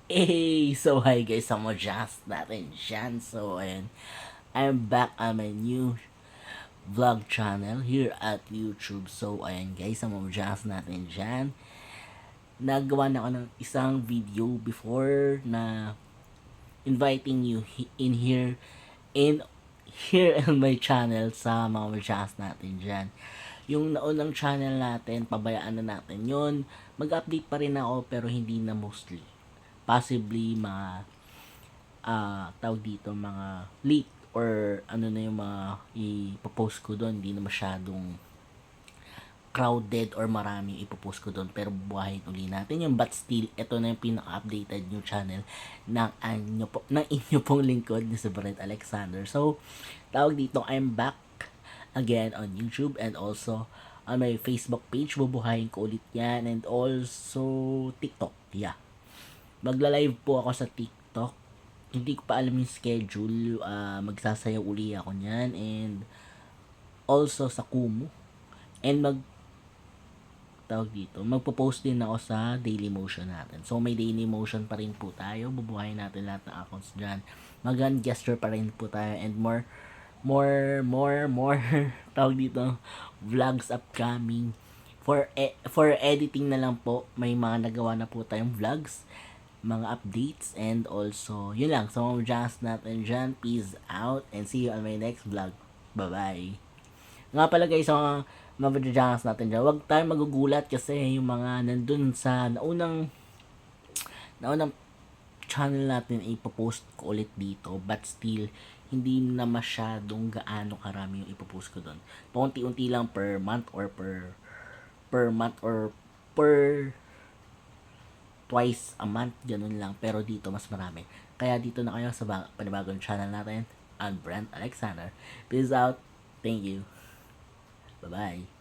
Hi guys, I'm just natin dyan. So, ayun, I'm back on my new vlog channel here at YouTube. So, ayun guys, I'm just natin dyan. Nagawa na ako ng isang video before na inviting you in here on my channel sa mga just natin dyan. Yung naunang channel natin, pabayaan na natin yun. Mag-update pa rin ako pero hindi na mostly. Possibly mga tawag dito mga leak or ano na yung mga ipopost ko doon, hindi na masyadong crowded or marami ipopost ko doon, pero buhayin uli natin yung, but still ito na yung pinaka-updated new channel ng inyo pong lingkod ni si Brent Alexander. So tawag dito, I'm back again on YouTube and also on my Facebook page. Bubuhayin ko ulit yan, and also TikTok. Yeah, magla-live po ako sa TikTok. Hindi ko pa alam yung schedule. Magsasayaw uli ako niyan, and also sa Kumu. And tawag dito, magpo-post din ako sa Daily Motion natin. So may Daily Motion pa rin po tayo. Bubuhayin natin lahat ng accounts dyan. Gesture pa rin po tayo, and more tawag dito, vlogs upcoming. For editing na lang po, may mga nagawa na po tayong vlogs, mga updates, and also yun lang. So just natin dyan, peace out and see you on my next vlog. Bye bye. Nga pala guys, mga videos natin dyan, huwag tayong magugulat kasi yung mga nandun sa naunang channel natin ipopost ko ulit dito, but still hindi na masyadong gaano karami yung ipopost ko doon. Paunti-unti lang per month or per month or per twice a month, ganun lang. Pero dito mas marami. Kaya dito na kayo sa panibagong channel natin, on Brent Alexander. Peace out. Thank you. Bye-bye.